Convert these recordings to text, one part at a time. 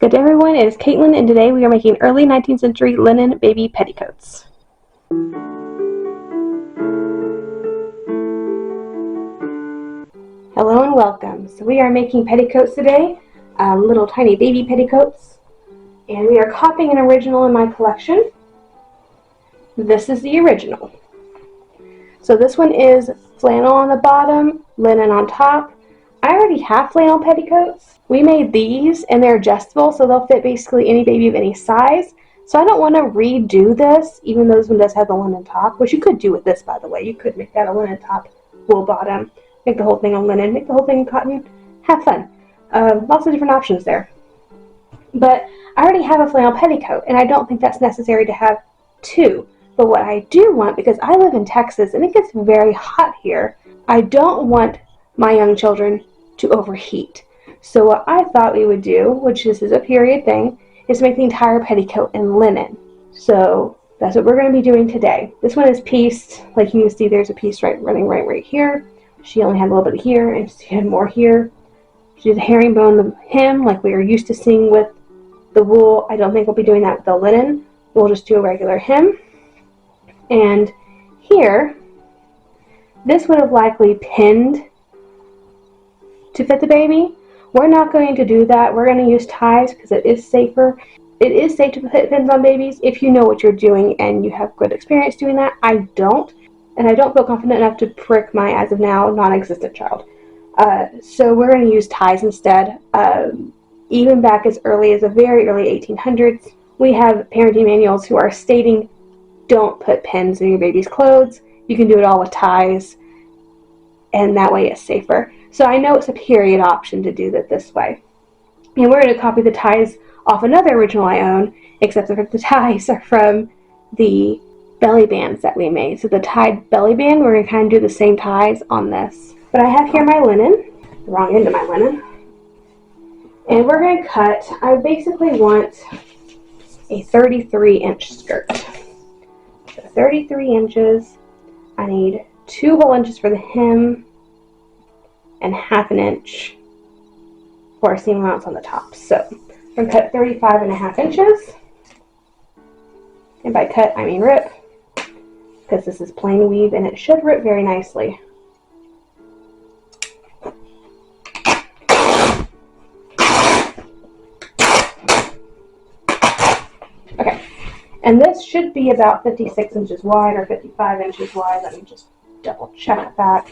Good day everyone, it is Caitlin and today we are making early 19th century linen baby petticoats. Hello and welcome. So we are making petticoats today, little tiny baby petticoats, and we are copying an original in my collection. This is the original. So this one is flannel on the bottom, linen on top. I already have flannel petticoats. We made these and they're adjustable so they'll fit basically any baby of any size. So I don't want to redo this, even though this one does have the linen top, which you could do with this, by the way. You could make that a linen top, wool bottom, make the whole thing on linen, make the whole thing cotton. Have fun. Lots of different options there. But I already have a flannel petticoat and I don't think that's necessary to have two. But what I do want, because I live in Texas and it gets very hot here, I don't want my young children to overheat. So what I thought we would do, which this is a period thing, is make the entire petticoat in linen. So that's what we're going to be doing today. This one is pieced, like you can see there's a piece running right here. She only had a little bit here and she had more here. She did a herringbone the hem like we are used to seeing with the wool. I don't think we'll be doing that with the linen. We'll just do a regular hem. And here, this would have likely pinned to fit the baby. We're not going to do that. We're going to use ties because it is safer. It is safe to put pins on babies if you know what you're doing and you have good experience doing that. I don't, and I don't feel confident enough to prick my, as of now, non-existent child. So we're going to use ties instead. Even back as early as the very early 1800s, we have parenting manuals who are stating don't put pins in your baby's clothes. You can do it all with ties, and that way it's safer. So I know it's a period option to do that this way. And we're going to copy the ties off another original I own, except that the ties are from the belly bands that we made. So the tied belly band, we're going to kind of do the same ties on this. But I have here my linen, the wrong end of my linen. And we're going to cut, I basically want a 33-inch skirt. So 33 inches, I need 2 whole inches for the hem, and 1/2 inch for our seam allowance on the top. So I'm going to cut 35.5 inches. And by cut, I mean rip, because this is plain weave and it should rip very nicely. Okay, and this should be about 56 inches wide or 55 inches wide. Let me just double check that.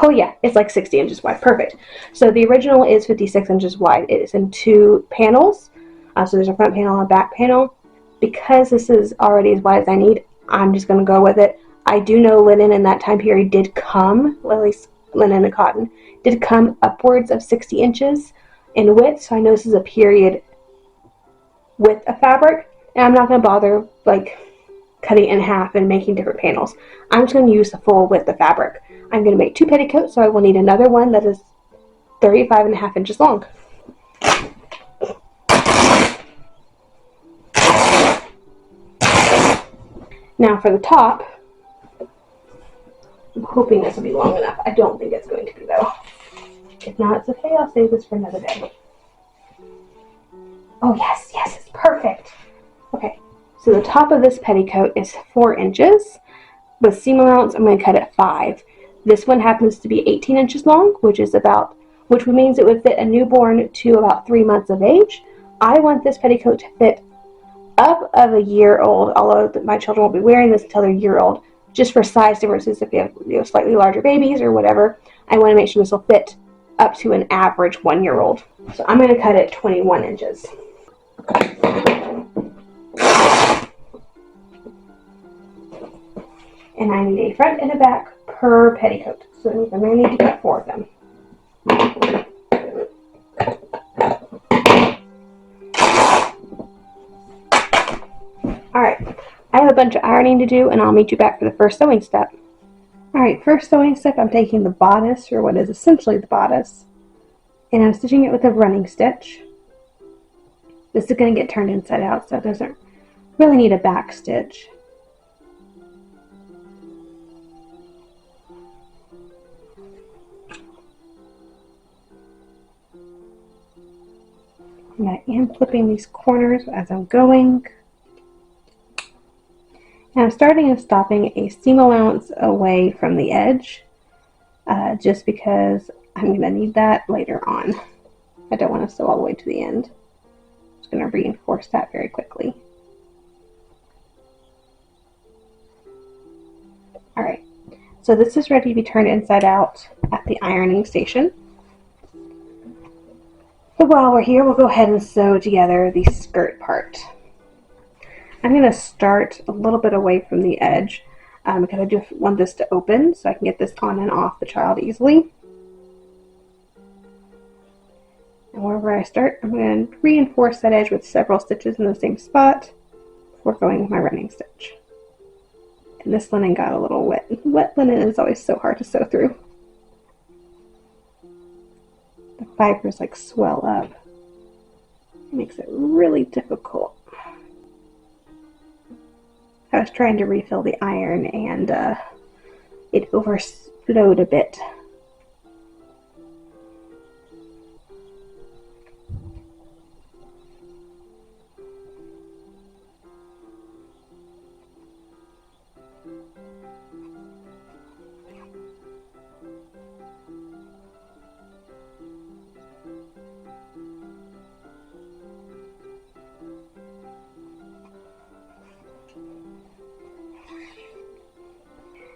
Oh yeah, it's like 60 inches wide. Perfect. So the original is 56 inches wide. It is in 2 panels. So there's a front panel and a back panel. Because this is already as wide as I need, I'm just going to go with it. I do know linen in that time period did come, well, at least linen and cotton, did come upwards of 60 inches in width. So I know this is a period width of fabric. And I'm not going to bother like cutting it in half and making different panels. I'm just going to use the full width of fabric. I'm going to make 2 petticoats, so I will need another one that is 35.5 inches long. Now for the top, I'm hoping this will be long enough. I don't think it's going to be though. If not, it's okay. I'll save this for another day. Oh yes, it's perfect. Okay, so the top of this petticoat is 4 inches. With seam allowance, I'm going to cut it 5. This one happens to be 18 inches long, which means it would fit a newborn to about 3 months of age. I want this petticoat to fit up of a year old, although my children won't be wearing this until they're a year old. Just for size differences, if you have slightly larger babies or whatever, I want to make sure this will fit up to an average 1-year-old. So I'm going to cut it 21 inches. And I need a front and a back per petticoat. So I'm going to need to cut 4 of them. Alright, I have a bunch of ironing to do and I'll meet you back for the first sewing step. Alright, first sewing step, I'm taking the bodice, or what is essentially the bodice, and I'm stitching it with a running stitch. This is going to get turned inside out, so it doesn't really need a back stitch. And I am flipping these corners as I'm going. And I'm starting and stopping a seam allowance away from the edge, just because I'm going to need that later on. I don't want to sew all the way to the end. I'm just going to reinforce that very quickly. Alright, so this is ready to be turned inside out at the ironing station. But while we're here, we'll go ahead and sew together the skirt part. I'm going to start a little bit away from the edge because I do want this to open so I can get this on and off the child easily. And wherever I start, I'm going to reinforce that edge with several stitches in the same spot before going with my running stitch. And this linen got a little wet. Wet linen is always so hard to sew through. The fibers like swell up. It makes it really difficult. I was trying to refill the iron and it overflowed a bit.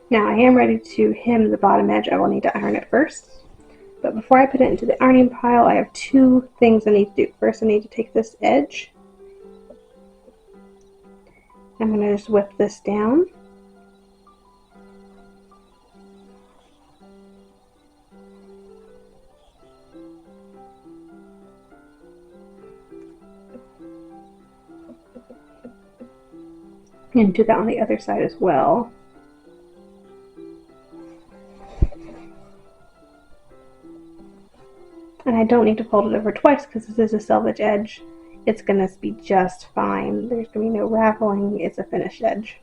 Now I am ready to hem the bottom edge. I will need to iron it first. But before I put it into the ironing pile, I have two things I need to do. First, I need to take this edge. I'm going to just whip this down. And do that on the other side as well. And I don't need to fold it over twice because this is a selvage edge. It's going to be just fine. There's going to be no raveling. It's a finished edge.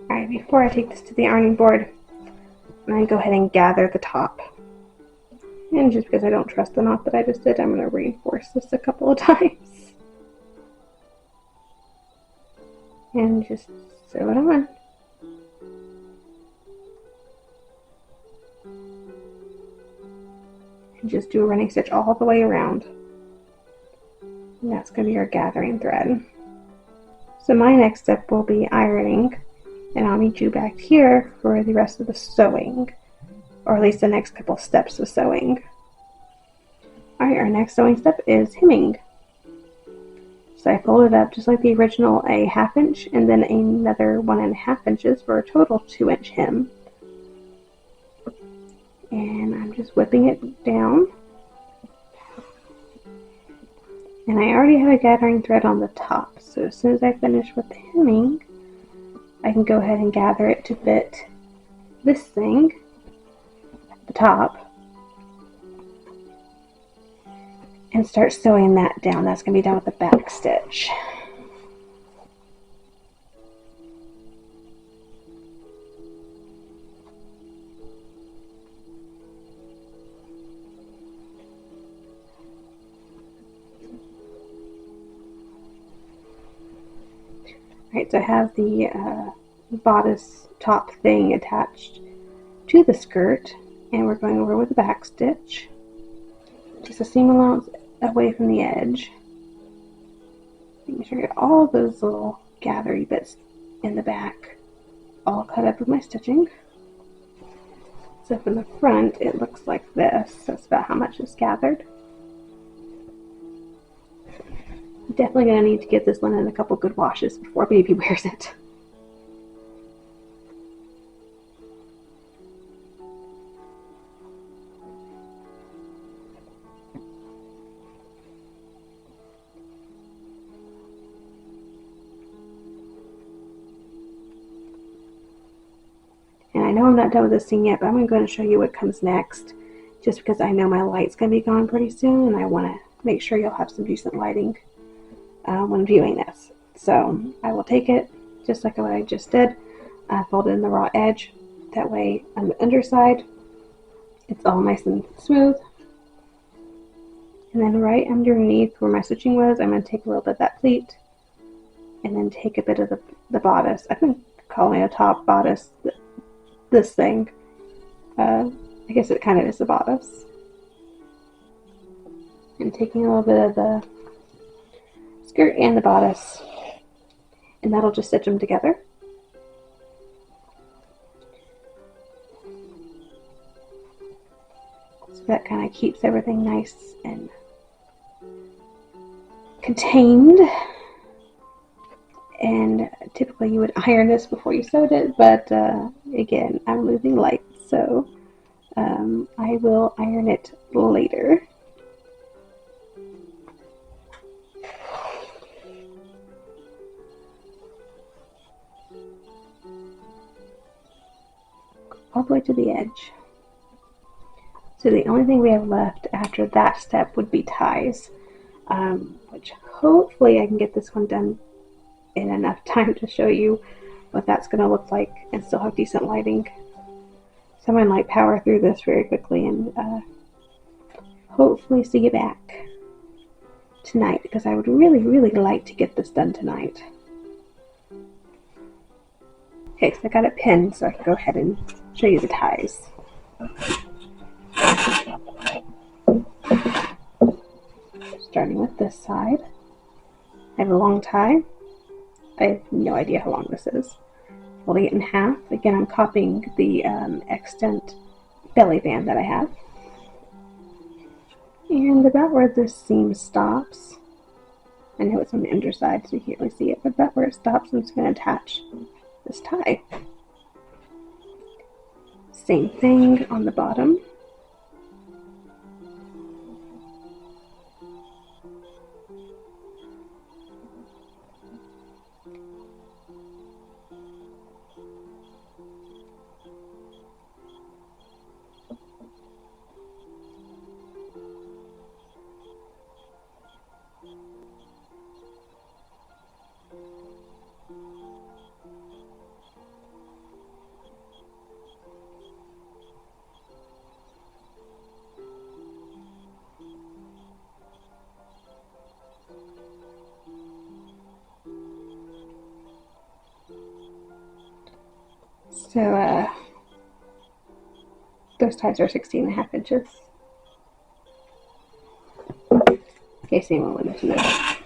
Alright, before I take this to the ironing board, I'm going to go ahead and gather the top. And just because I don't trust the knot that I just did, I'm going to reinforce this a couple of times. And just sew it on. And just do a running stitch all the way around. And that's going to be our gathering thread. So my next step will be ironing, and I'll meet you back here for the rest of the sewing, or at least the next couple steps of sewing. Alright, our next sewing step is hemming. So I folded up just like the original a 1/2 inch and then another 1.5 inches for a total 2-inch hem. And I'm just whipping it down. And I already have a gathering thread on the top, so as soon as I finish with the hemming, I can go ahead and gather it to fit this thing at the top. And start sewing that down. That's going to be done with the back stitch. Alright, so I have the bodice top thing attached to the skirt, and we're going over with the back stitch. Just a seam allowance away from the edge. Making sure I get all those little gathery bits in the back all cut up with my stitching. So from the front it looks like this. That's about how much is gathered. I'm definitely going to need to give this linen a couple good washes before baby wears it. And I know I'm not done with this scene yet, but I'm going to show you what comes next, just because I know my light's going to be gone pretty soon, and I want to make sure you'll have some decent lighting when viewing this. So I will take it just like what I just did. I folded in the raw edge. That way on the underside, it's all nice and smooth. And then right underneath where my stitching was, I'm going to take a little bit of that pleat and then take a bit of the bodice. I've been calling it a top bodice, this thing. I guess it kind of is a bodice. And taking a little bit of the skirt and the bodice, and that'll just stitch them together. So that kind of keeps everything nice and contained. And typically you would iron this before you sewed it, but again, I'm losing light, so I will iron it later. All the way to the edge. So the only thing we have left after that step would be ties, which hopefully I can get this one done in enough time to show you what that's going to look like and still have decent lighting. So I'm going to like power through this very quickly and hopefully see you back tonight, because I would really, really like to get this done tonight. Okay, so I got it pinned so I can go ahead and show you the ties. Starting with this side, I have a long tie. I have no idea how long this is. Folding it in half. Again, I'm copying the extant belly band that I have. And about where this seam stops, I know it's on the underside so you can't really see it, but about where it stops, I'm just going to attach this tie. Same thing on the bottom. So those ties are 16.5 inches. Okay, same one with this.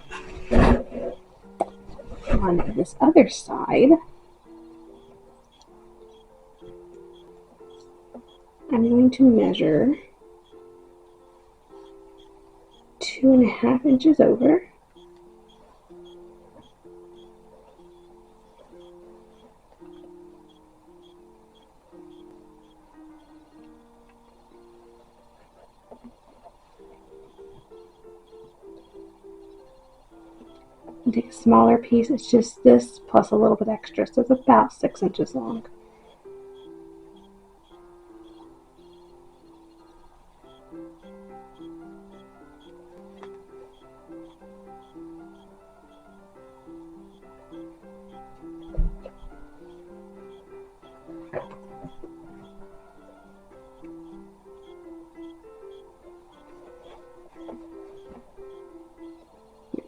On this other side, I'm going to measure 2.5 inches over. And take a smaller piece. It's just this plus a little bit extra, so it's about 6 inches long.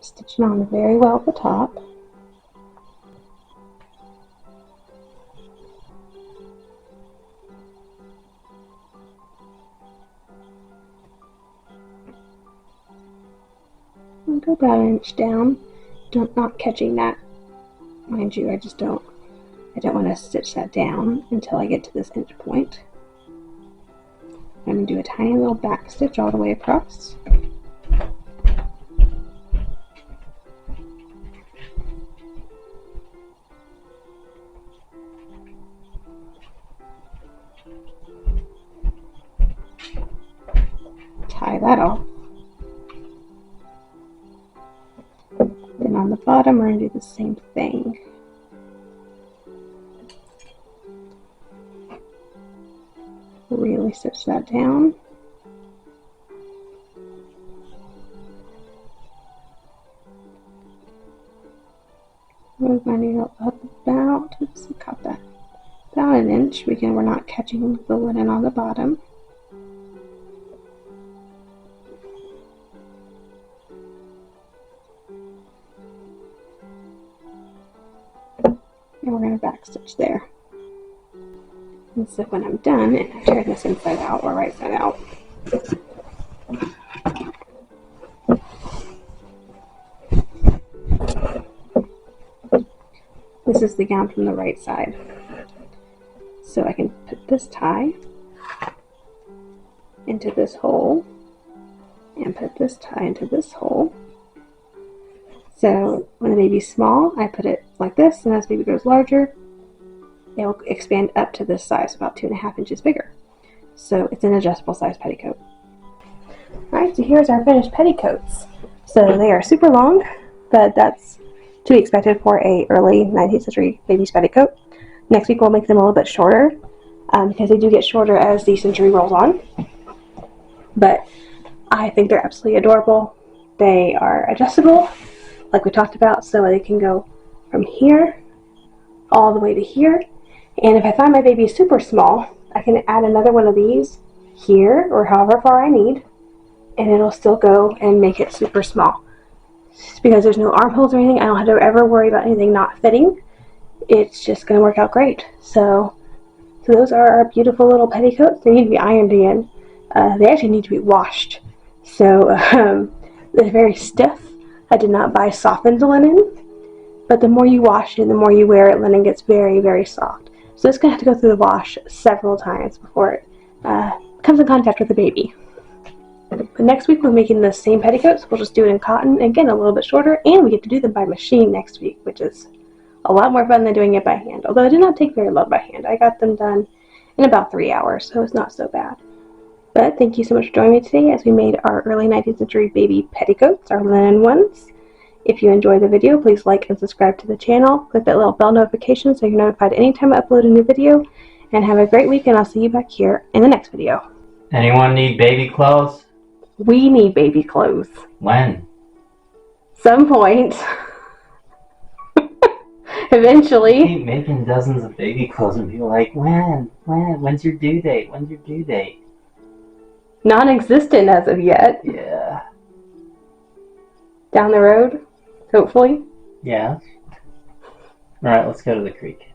Stitching on very well at the top. And go about an inch down. Not catching that, mind you. I don't want to stitch that down until I get to this inch point. I'm going to do a tiny little back stitch all the way across. Tie that off. Then on the bottom, we're going to do the same thing. Really stitch that down. move my needle up about, oops, I caught that, about an inch. Again, we're not catching the linen on the bottom. And we're going to backstitch there. And so when I'm done, and I turn this inside out or right side out, this is the gown from the right side. So I can put this tie into this hole and put this tie into this hole. So when the baby's small, I put it like this, and as the baby grows larger, it will expand up to this size, about 2.5 inches bigger. So it's an adjustable size petticoat. Alright, so here's our finished petticoats. So they are super long, but that's to be expected for a early 19th century baby's petticoat. Next week we'll make them a little bit shorter, because they do get shorter as the century rolls on. But I think they're absolutely adorable. They are adjustable, like we talked about, so they can go from here all the way to here. And if I find my baby super small, I can add another one of these here or however far I need, and it'll still go and make it super small. Because there's no armholes or anything, I don't have to ever worry about anything not fitting. It's just going to work out great. So those are our beautiful little petticoats. They need to be ironed again. They actually need to be washed. So they're very stiff. I did not buy softened linen, but the more you wash it and the more you wear it, linen gets very, very soft. So it's going to have to go through the wash several times before it comes in contact with the baby. But next week we're making the same petticoats. We'll just do it in cotton, again a little bit shorter, and we get to do them by machine next week, which is a lot more fun than doing it by hand. Although it did not take very long by hand. I got them done in about 3 hours, so it's not so bad. But thank you so much for joining me today as we made our early 19th century baby petticoats, our linen ones. If you enjoyed the video, please like and subscribe to the channel. Click that little bell notification so you're notified anytime I upload a new video. And have a great week, and I'll see you back here in the next video. Anyone need baby clothes? We need baby clothes. When? Some point. Eventually. I keep making dozens of baby clothes and people are like, when's your due date? When's your due date? Non-existent as of yet. Yeah. Down the road, hopefully. Yeah. Alright, let's go to the creek.